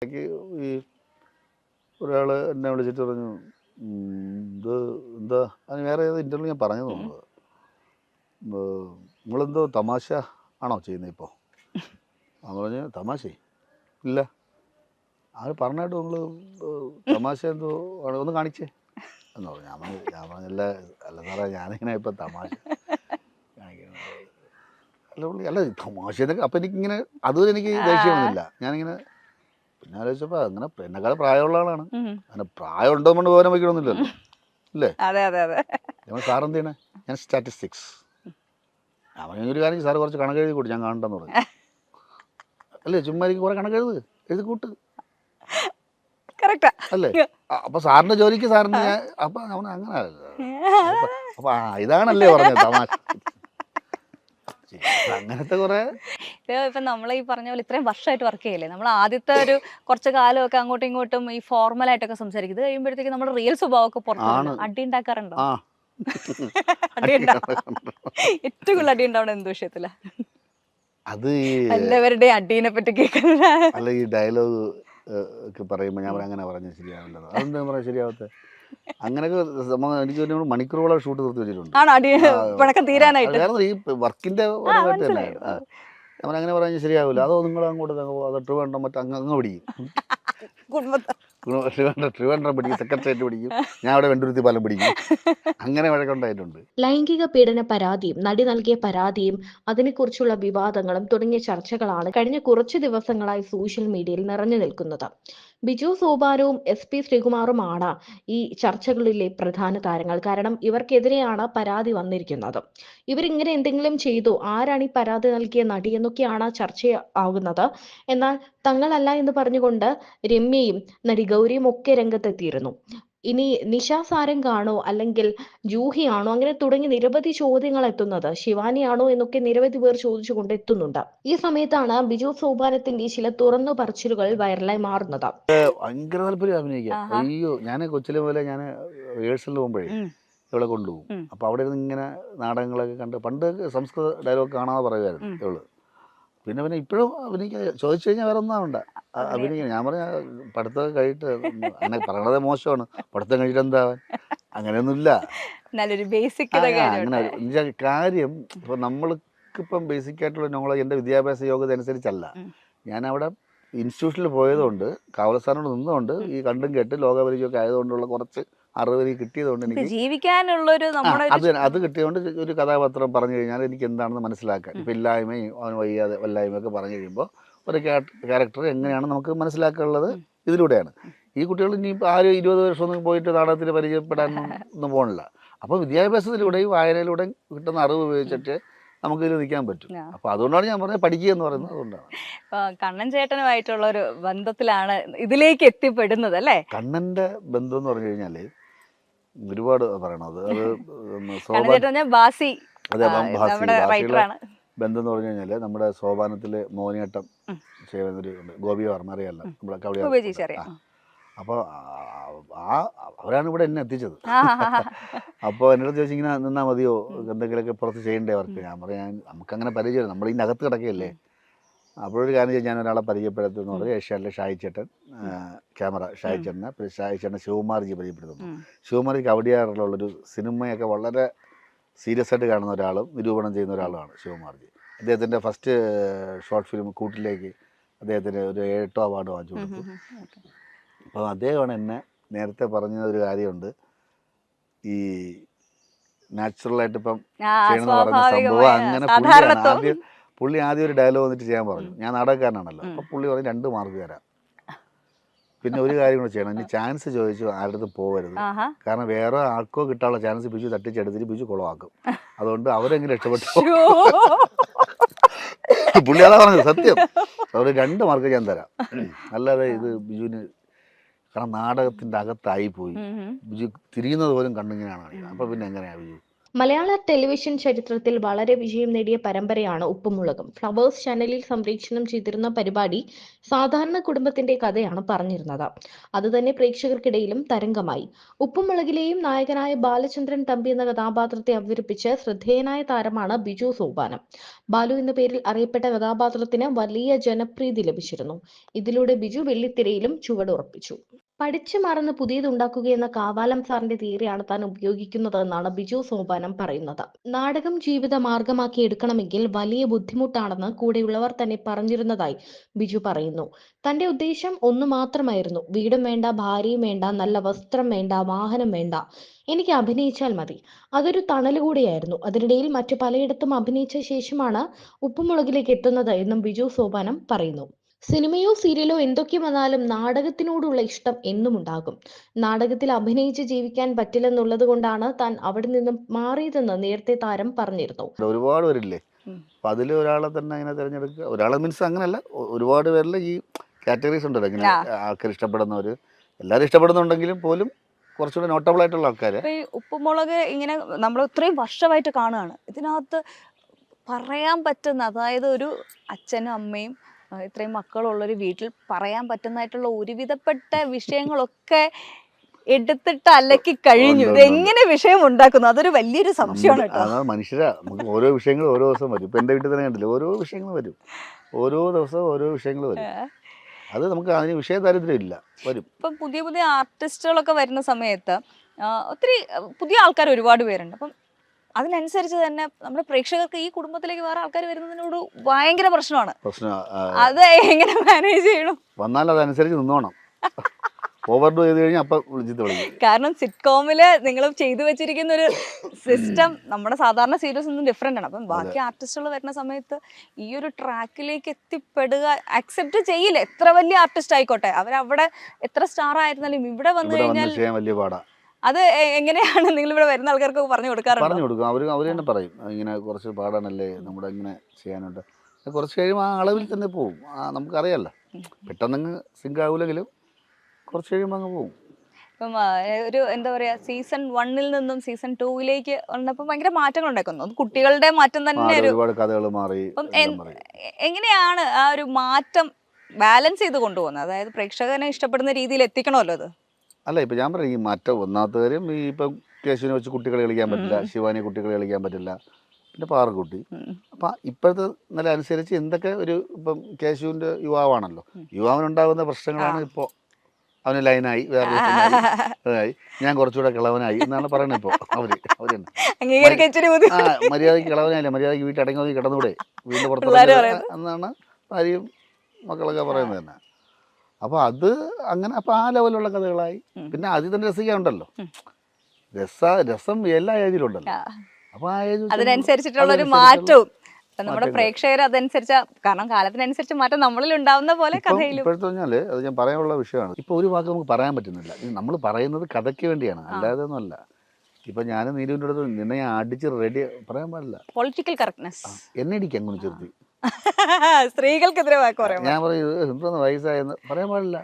ഈ ഒരാൾ എന്നെ വിളിച്ചിട്ട് പറഞ്ഞു ഇത് എന്താ അതിന് വേറെ ഏത് ഇൻ്റർവ്യൂ ഞാൻ പറഞ്ഞു തോന്നുന്നത് നിങ്ങളെന്തോ തമാശ ആണോ ചെയ്യുന്നത് ഇപ്പോൾ അവൻ പറഞ്ഞു തമാശ ഇല്ല അവർ പറഞ്ഞിട്ട് നിങ്ങൾ തമാശ എന്തോ ആണ് ഒന്ന് കാണിച്ചേ എന്ന് പറഞ്ഞു ഞാൻ പറഞ്ഞല്ല അല്ല സാറേ ഞാനിങ്ങനെ ഇപ്പം തമാശ കാണിക്കുന്നത് അല്ല തമാശ എന്നൊക്കെ അപ്പം എനിക്കിങ്ങനെ അതും എനിക്ക് ദേഷ്യം വന്നില്ല ഞാനിങ്ങനെ പിന്നെ ആലോചിച്ചപ്പോൾ അങ്ങനെ എന്നെക്കാൾ പ്രായമുള്ള ആളാണ് അങ്ങനെ പ്രായം ഉണ്ടോ കൊണ്ട് പോകാൻ വയ്ക്കണമെന്നില്ലല്ലോ അല്ലേ നമ്മൾ സാർ എന്ത് ചെയ്യണേ ഞാൻ സ്റ്റാറ്റിസ്റ്റിക്സ് അവൻ ഒരു കാര്യം സാറ് കുറച്ച് കണക്ക് എഴുതി കൂട്ടി ഞാൻ കാണണ്ടെന്ന് പറഞ്ഞു അല്ലേ ചുമ്മാ എനിക്ക് കുറെ കണക്ക് എഴുതി കൂട്ട് അല്ലേ അപ്പൊ സാറിന്റെ ജോലിക്ക് സാറിന് ഞാൻ അപ്പൊ അവൻ അങ്ങനെ അപ്പൊ ഇതാണല്ലേ പറഞ്ഞത് തമാശ അങ്ങനത്തെ കുറെ ഇപ്പൊ നമ്മൾ ഈ പറഞ്ഞ പോലെ ഇത്രയും വർഷമായിട്ട് വർക്ക് ചെയ്യില്ലേ നമ്മൾ ആദ്യത്തെ ഒരു കുറച്ച് കാലമൊക്കെ അങ്ങോട്ടും ഇങ്ങോട്ടും ഈ ഫോർമൽ ആയിട്ടൊക്കെ സംസാരിക്കും ഇത് കഴിയുമ്പോഴത്തേക്ക് നമ്മുടെ റിയൽ സ്വഭാവമൊക്കെ പുറത്താണ് അടി ഉണ്ടാക്കാറുണ്ടോ ഏറ്റവും കൂടുതൽ അടി ഉണ്ടാവണം എന്ത് വിഷയത്തില അത് എല്ലാവരുടെയും അടീനെ പറ്റി കേൾക്കുന്ന അല്ല ഈ ഡയലോഗ് ഒക്കെ പറയുമ്പോൾ ഞാൻ അങ്ങനെ പറഞ്ഞാൽ ശരിയാവില്ലല്ലോ അതെന്താ പറയാ ശരിയാവത്തെ അങ്ങനെയൊക്കെ എനിക്ക് മണിക്കൂറുകളെ ഷൂട്ട് തീർത്ത് വെച്ചിട്ടുണ്ട് ഈ വർക്കിന്റെ പരമായിട്ട് തന്നെ ഞാൻ അങ്ങനെ പറഞ്ഞാൽ ശരിയാവില്ല അതോ നിങ്ങൾ അങ്ങോട്ട് അത് ട്രിവാൻഡ്രം മറ്റേ അങ്ങ് പിടിക്കും ട്രിവാൻഡ്രം പിടിക്കും സെക്രട്ടേറിയറ്റ് പിടിക്കും ഞാൻ അവിടെ വെണ്ടുരുത്തി പാലം പിടിക്കും അങ്ങനെ വഴക്കുണ്ടായിട്ടുണ്ട്. ലൈംഗിക പീഡന പരാതിയും നടി നൽകിയ പരാതിയും അതിനെക്കുറിച്ചുള്ള വിവാദങ്ങളും തുടങ്ങിയ ചർച്ചകളാണ് കഴിഞ്ഞ കുറച്ചു ദിവസങ്ങളായി സോഷ്യൽ മീഡിയയിൽ നിറഞ്ഞു നിൽക്കുന്നത്. ബിജു സോപാനവും SP ശ്രീകുമാറുമാണ് ഈ ചർച്ചകളിലെ പ്രധാന താരങ്ങൾ. കാരണം ഇവർക്കെതിരെയാണ് പരാതി വന്നിരിക്കുന്നത്. ഇവരിങ്ങനെ എന്തെങ്കിലും ചെയ്തു, ആരാണ് ഈ പരാതി നൽകിയ നടി എന്നൊക്കെയാണ് ചർച്ചയാകുന്നത്. എന്നാൽ തങ്ങളല്ല എന്ന് പറഞ്ഞുകൊണ്ട് രമ്യയും നടി ഗൗരിയും ഒക്കെ രംഗത്തെത്തിയിരുന്നു. ഇനി നിഷ സാരംഗാണോ അല്ലെങ്കിൽ ജൂഹിയാണോ അങ്ങനെ തുടങ്ങി നിരവധി ചോദ്യങ്ങൾ എത്തുന്നത്, ശിവാനിയാണോ എന്നൊക്കെ നിരവധി പേർ ചോദിച്ചുകൊണ്ട് എത്തുന്നുണ്ട്. ഈ സമയത്താണ് ബിജു സോപാനത്തിന്റെ ചില തുറന്നു പറച്ചിലുകൾ വൈറലായി മാറുന്നത്. ഭയങ്കര താല്പര്യം അഭിനയിക്കാം. അയ്യോ ഞാൻ കൊച്ചിലെ പോലെ ഞാൻ റിഹേഴ്സലിൽ പോകുമ്പോഴേ ഇവളെ കൊണ്ടുപോകും. അപ്പൊ അവിടെ ഇരുന്ന് ഇങ്ങനെ നാടകങ്ങളൊക്കെ കണ്ട് പണ്ട് സംസ്കൃത ഡയലോഗ് കാണാതെ പറയുമായിരുന്നു ഇവള്. പിന്നെ ഇപ്പോഴും അഭിനയിക്കാൻ ചോദിച്ചു കഴിഞ്ഞാൽ വേറെ ഒന്നും ആവണ്ട അഭിനയിക്കാൻ. ഞാൻ പറഞ്ഞ പഠിത്തം കഴിഞ്ഞിട്ട് അങ്ങനെ പറയണത് മോശമാണ്, പഠിത്തം കഴിഞ്ഞിട്ട് എന്താവാൻ, അങ്ങനെയൊന്നുമില്ല. അങ്ങനെ കാര്യം ഇപ്പൊ നമ്മൾക്കിപ്പം ബേസിക് ആയിട്ടുള്ള നോളജ് എൻ്റെ വിദ്യാഭ്യാസ യോഗ്യത അനുസരിച്ചല്ല. ഞാൻ അവിടെ ഇൻസ്റ്റിറ്റ്യൂഷനിൽ പോയതുകൊണ്ട് കാവലസ്ഥാനോട് നിന്നുകൊണ്ട് ഈ കണ്ടും കേട്ട് ലോകപരിചയമൊക്കെ ആയതുകൊണ്ടുള്ള കുറച്ച് അറിവ് കിട്ടിയതുകൊണ്ട് എനിക്ക് ജീവിക്കാനുള്ളൊരു അത് കിട്ടിയതുകൊണ്ട് ഒരു കഥാപാത്രം പറഞ്ഞു കഴിഞ്ഞാൽ എനിക്ക് എന്താണെന്ന് മനസ്സിലാക്കാൻ ഇപ്പം ഇല്ലായ്മയും അവന് വയ്യാതെ വല്ലായ്മയൊക്കെ പറഞ്ഞു കഴിയുമ്പോൾ ഒരു ക്യാരക്ടർ എങ്ങനെയാണ് നമുക്ക് മനസ്സിലാക്കാനുള്ളത് ഇതിലൂടെയാണ്. ഈ കുട്ടികൾ ഇനി ആരും 20 വർഷമൊന്നും പോയിട്ട് നാടകത്തിൽ പരിചയപ്പെടാനൊന്നും പോകണില്ല. അപ്പോൾ വിദ്യാഭ്യാസത്തിലൂടെയും വായനയിലൂടെയും കിട്ടുന്ന അറിവ് ഉപയോഗിച്ചിട്ട് നമുക്ക് ഇതിൽ നിൽക്കാൻ പറ്റും. അപ്പൊ അതുകൊണ്ടാണ് ഞാൻ പറഞ്ഞത് പഠിക്കുക എന്ന് പറയുന്നത്. അതുകൊണ്ടാണ് കണ്ണൻ ചേട്ടനുമായിട്ടുള്ള ഒരു ബന്ധത്തിലാണ് ഇതിലേക്ക് എത്തിപ്പെടുന്നത് അല്ലേ. കണ്ണന്റെ ബന്ധം എന്ന് പറഞ്ഞു കഴിഞ്ഞാല് ഒരുപാട് പറയണത് അത് ബന്ധം എന്ന് പറഞ്ഞു കഴിഞ്ഞാല് നമ്മുടെ സോപാനത്തില് മോഹിനിയാട്ടം ചെയ്യുന്നൊരു ഗോപി വർമ്മ അറിയാലോ, നമ്മുടെ കവടി. അപ്പോൾ അവരാണ് ഇവിടെ എന്നെ എത്തിച്ചത്. അപ്പോൾ എന്നോട് ചോദിച്ചു ഇങ്ങനെ നിന്നാൽ മതിയോ, എന്തെങ്കിലുമൊക്കെ പുറത്ത് ചെയ്യണ്ടേ അവർക്ക്. ഞാൻ പറയാൻ നമുക്കങ്ങനെ പരിചയം, നമ്മൾ ഇതിൻ്റെ അകത്ത് കിടക്കുകയല്ലേ. അപ്പോഴൊരു കാര്യം ചെയ്ത് ഞാൻ ഒരാളെ പരിചയപ്പെടുത്തുന്നു പറഞ്ഞാൽ ഏഷ്യാനിലെ ഷായിച്ചേട്ടൻ ക്യാമറ ഷായിച്ചേട്ടനെ, പിന്നെ ഷായിച്ചേട്ടനെ ശിവകുമാർജി പരിചയപ്പെടുത്തുന്നു. ശിവകുമാർജിക്ക് കവടിയാറിലുള്ളൊരു സിനിമയൊക്കെ വളരെ സീരിയസ് ആയിട്ട് കാണുന്ന ഒരാളും നിരൂപണം ചെയ്യുന്ന ഒരാളുമാണ് ശിവകുമാർജി. അദ്ദേഹത്തിൻ്റെ ഫസ്റ്റ് ഷോർട്ട് ഫിലിം കൂട്ടിലേക്ക് അദ്ദേഹത്തിന് ഒരു 7 അവാർഡ് വാങ്ങിച്ചു കൊടുത്തു. അപ്പോൾ അദ്ദേഹമാണ് എന്നെ നേരത്തെ പറഞ്ഞ ഒരു കാര്യമുണ്ട്, ഈ നാച്ചുറലായിട്ട് ഇപ്പം ചെയ്യണമെന്ന് പറഞ്ഞ സംഭവം. അങ്ങനെ പുള്ളി ആദ്യം ഒരു ഡയലോഗ് വന്നിട്ട് ചെയ്യാൻ പറഞ്ഞു. ഞാൻ നാടകക്കാരനാണല്ലോ. അപ്പോൾ പുള്ളി പറഞ്ഞു 2 മാർക്ക് തരാം, പിന്നെ ഒരു കാര്യം കൂടെ ചെയ്യണം, ഇനി ചാൻസ് ചോദിച്ചു ആരുടെ അടുത്ത് പോകരുത്, കാരണം വേറെ ആൾക്കോ കിട്ടാനുള്ള ചാൻസ് ബിജു തട്ടിച്ചെടുത്തിട്ട് ബിജു കുളമാക്കും, അതുകൊണ്ട് അവരെങ്കിലും രക്ഷപ്പെട്ടു. പുള്ളി അതാ പറഞ്ഞത്, സത്യം. അവർ 2 മാർക്ക് ഞാൻ തരാം, അല്ലാതെ ഇത് ബിജുവിന്, കാരണം നാടകത്തിന്റെ അകത്തായി പോയി ബിജു തിരിയുന്നത് പോലും കണ്ടിങ്ങനെയാണ്. അപ്പൊ പിന്നെ എങ്ങനെയാ ബിജു? മലയാള ടെലിവിഷൻ ചരിത്രത്തിൽ വളരെ വിജയം നേടിയ പരമ്പരയാണ് ഉപ്പുമുളകും. ഫ്ലവേഴ്സ് ചാനലിൽ സംപ്രേഷണം ചെയ്തിരുന്ന പരിപാടി സാധാരണ കുടുംബത്തിന്റെ കഥയാണ് പറഞ്ഞിരുന്നത്. അതുതന്നെ പ്രേക്ഷകർക്കിടയിലും തരംഗമായി. ഉപ്പുമുളകിലെയും നായകനായ ബാലചന്ദ്രൻ തമ്പി എന്ന കഥാപാത്രത്തെ അവതരിപ്പിച്ച് ശ്രദ്ധേയനായ താരമാണ് ബിജു സോപാനം. ബാലു എന്ന പേരിൽ അറിയപ്പെട്ട കഥാപാത്രത്തിന് വലിയ ജനപ്രീതി ലഭിച്ചിരുന്നു. ഇതിലൂടെ ബിജു വെള്ളിത്തിരയിലും ചുവടുറപ്പിച്ചു. പഠിച്ചു മറന്ന് പുതിയതുണ്ടാക്കുകയെന്ന കാവാലം സാറിന്റെ തിയറിയാണ് താൻ ഉപയോഗിക്കുന്നത് എന്നാണ് ബിജു സോപാനം പറയുന്നത്. നാടകം ജീവിത മാർഗമാക്കി എടുക്കണമെങ്കിൽ വലിയ ബുദ്ധിമുട്ടാണെന്ന് കൂടെയുള്ളവർ തന്നെ പറഞ്ഞിരുന്നതായി ബിജു പറയുന്നു. തന്റെ ഉദ്ദേശം ഒന്നു മാത്രമായിരുന്നു. വീടും വേണ്ട, ഭാര്യയും വേണ്ട, നല്ല വസ്ത്രം വേണ്ട, വാഹനം വേണ്ട, എനിക്ക് അഭിനയിച്ചാൽ മതി. അതൊരു തണലുകൂടിയായിരുന്നു. അതിനിടയിൽ മറ്റു പലയിടത്തും അഭിനയിച്ച ശേഷമാണ് ഉപ്പുമുളകിലേക്ക് എത്തുന്നത് എന്നും ബിജു സോപാനം പറയുന്നു. സിനിമയോ സീരിയലോ എന്തൊക്കെ വന്നാലും നാടകത്തിനോടുള്ള ഇഷ്ടം എന്നും ഉണ്ടാകും. നാടകത്തിൽ അഭിനയിച്ച് ജീവിക്കാൻ പറ്റില്ലെന്നുള്ളത് കൊണ്ടാണ് താൻ അവിടെ നിന്നും മാറിയതെന്ന് നേരത്തെ താരം പറഞ്ഞിരുന്നു. ഒരുപാട് പേരില്ലേ, അപ്പൊ അതിൽ ഒരാളെ തന്നെ അങ്ങനെ തിരഞ്ഞെടുക്കുക. ഒരാളെ മീൻസ് അങ്ങനല്ല, ഒരുപാട് പേരിൽ ഈ കാറ്റഗറീസ് ഉണ്ടല്ലോ, ഇങ്ങനെ ആൾക്കാർ ഇഷ്ടപ്പെടുന്നവർ, എല്ലാവരും ഇഷ്ടപ്പെടുന്നുണ്ടെങ്കിലും പോലും കുറച്ചുകൂടെ നോട്ടബിൾ ആയിട്ടുള്ള ആൾക്കാർ. ഈ ഉപ്പുമുളക് ഇങ്ങനെ നമ്മൾ ഇത്രയും വർഷമായിട്ട് കാണുകയാണ്. ഇതിനകത്ത് പറയാൻ പറ്റുന്ന, അതായത് ഒരു അച്ഛനും അമ്മയും ഇത്രയും മക്കളുള്ളൊരു വീട്ടിൽ പറയാൻ പറ്റുന്നതായിട്ടുള്ള ഒരുവിധപ്പെട്ട വിഷയങ്ങളൊക്കെ എടുത്തിട്ട് അലക്കി കഴിഞ്ഞു. ഇതെങ്ങനെ വിഷയം ഉണ്ടാക്കുന്നു, അതൊരു വലിയൊരു സംശയമാണ് കേട്ടോ. അതാണ് മനുഷ്യരാ, നമുക്ക് ഓരോ വിഷയങ്ങൾ ഓരോ ദിവസം വരും. ഇപ്പൊ എൻ്റെ വീട്ടിൽ തന്നെ കണ്ടില്ല, ഓരോ വിഷയങ്ങൾ വരും, ഓരോ ദിവസവും ഓരോ വിഷയങ്ങൾ വരും. അത് നമുക്ക് അതിന് വിഷയ ദാരിദ്ര്യം ഇല്ല, വരും. ഇപ്പം പുതിയ പുതിയ ആർട്ടിസ്റ്റുകളൊക്കെ വരുന്ന സമയത്ത് ഒത്തിരി പുതിയ ആൾക്കാർ ഒരുപാട് പേരുണ്ട്. അപ്പം അതിനനുസരിച്ച് തന്നെ നമ്മുടെ പ്രേക്ഷകർക്ക് ഈ കുടുംബത്തിലേക്ക് വേറെ ആൾക്കാർ വരുന്നതിനോട് ഭയങ്കര പ്രശ്നമാണ്. അത് എങ്ങനെ മാനേജ് ചെയ്യണം? വന്നാൽ അതനുസരിച്ച് നിന്നോണം. ഓവർഡു ചെയ്ത് കഴിഞ്ഞാൽ അപ്പം വിളിച്ചിട്ട് വിളിക്കും. കാരണം സിറ്റ്കോമില് നിങ്ങൾ ചെയ്തു വെച്ചിരിക്കുന്ന ഒരു സിസ്റ്റം നമ്മുടെ സാധാരണ സീരീസ് ഒന്നും ഡിഫറെന്റ് ആണ്. അപ്പം ബാക്കി ആർട്ടിസ്റ്റുകൾ വരുന്ന സമയത്ത് ഈ ഒരു ട്രാക്കിലേക്ക് എത്തിപ്പെടുക അക്സെപ്റ്റ് ചെയ്യില്ല. എത്ര വലിയ ആർട്ടിസ്റ്റ് ആയിക്കോട്ടെ, അവരവിടെ എത്ര സ്റ്റാർ ആയിരുന്നാലും ഇവിടെ വന്നു കഴിഞ്ഞാൽ വലിയ പാടാ. അത് എങ്ങനെയാണ് നിങ്ങൾ ഇവിടെ വരുന്ന ആൾക്കാർക്ക് പറഞ്ഞു കൊടുക്കാറുണ്ട്? പറഞ്ഞു കൊടുക്കും. അവർ തന്നെ പറയും, ഇങ്ങനെ കുറച്ച് പാടാണല്ലേ, നമ്മുടെ ഇങ്ങനെ ചെയ്യാനുണ്ട്. കുറച്ച് കഴിയുമ്പോൾ ആ അളവിൽ തന്നെ പോകും. നമുക്കറിയാമല്ലോ, പെട്ടെന്ന് സിങ്ക് ആവില്ലെങ്കിലും കുറച്ച് കഴിയുമ്പോൾ അങ്ങ് പോകും. ഇപ്പം ഒരു എന്താ പറയാ, സീസൺ 1 നിന്നും സീസൺ 2 വന്നപ്പോൾ ഭയങ്കര മാറ്റങ്ങൾ ഉണ്ടാക്കുന്നു. കുട്ടികളുടെ മാറ്റം തന്നെ ഒരുപാട് കഥകൾ മാറി. എങ്ങനെയാണ് ആ ഒരു മാറ്റം ബാലൻസ് ചെയ്ത് കൊണ്ടുപോകുന്നത്? അതായത് പ്രേക്ഷകനെ ഇഷ്ടപ്പെടുന്ന രീതിയിൽ എത്തിക്കണമല്ലോ അത്. അല്ല, ഇപ്പം ഞാൻ പറയും, ഈ മാറ്റം ഒന്നാമത്തെ കാര്യം, ഈ ഇപ്പം കേശുവിനെ വെച്ച് കുട്ടികളെ കളിക്കാൻ പറ്റില്ല, ശിവാനി കുട്ടികളെ കളിക്കാൻ പറ്റില്ല, പിന്നെ പാറക്കുട്ടി. അപ്പം ഇപ്പോഴത്തെ നില അനുസരിച്ച് എന്തൊക്കെ ഒരു, ഇപ്പം കേശുവിൻ്റെ യുവാവാണല്ലോ, യുവാവിനുണ്ടാകുന്ന പ്രശ്നങ്ങളാണ് ഇപ്പോൾ അവന് ലൈനായി, വേറെ ലൈനായി, ഞാൻ കുറച്ചുകൂടെ കിളവനായി എന്നാണ് പറയുന്നത് ഇപ്പോൾ അവര് മര്യാദയ്ക്ക് കിളവനായില്ല, മര്യാദയ്ക്ക് വീട്ടിൽ അടങ്ങി കിടന്നൂടെ, വീടിൻ്റെ പുറത്ത് എന്നാണ് ഭാര്യയും മക്കളൊക്കെ പറയുന്നത് തന്നെ. അപ്പോൾ അത് അങ്ങനെ, അപ്പോൾ ആ ലെവലുള്ള കഥകളായി. പിന്നെ അതിൽ തന്നെ രസിക്കാനുണ്ടല്ലോ, രസം എല്ലാ ഏജിലുണ്ടല്ലോ. അപ്പോൾ ആ ഏജ് അതിനനുസരിച്ചിട്ടുള്ള ഒരു മാറ്റവും നമ്മുടെ പ്രേക്ഷകർ അതനുസരിച്ച്, കാരണം കാലത്തിനനുസരിച്ച് മാറ്റം നമ്മളിൽ ഉണ്ടാവുന്ന പോലെ കഥയിലും. ഇപ്പോഴത്തെ പറഞ്ഞാല് അത് ഞാൻ പറയാനുള്ള വിഷയമാണ്. ഇപ്പൊ ഒരു വാക്ക് നമുക്ക് പറയാൻ പറ്റുന്നില്ല. നമ്മൾ പറയുന്നത് കഥയ്ക്ക് വേണ്ടിയാണ്, അല്ലാതെ ഒന്നും അല്ല. ഇപ്പൊ ഞാൻ നീരുവിൻ്റെ അടുത്ത് നിന്നെ അടിച്ച് റെഡി പറയാൻ പാടില്ല. പൊളിറ്റിക്കൽ കറക്റ്റ്നെസ് എന്നെ ഇടിക്ക് അങ്ങനെ ചെറുത്തി സ്ത്രീകൾക്കെതിരെ ഞാൻ പറയും എന്തോന്ന് വയസ്സായെന്ന് പറയാൻ പാടില്ല.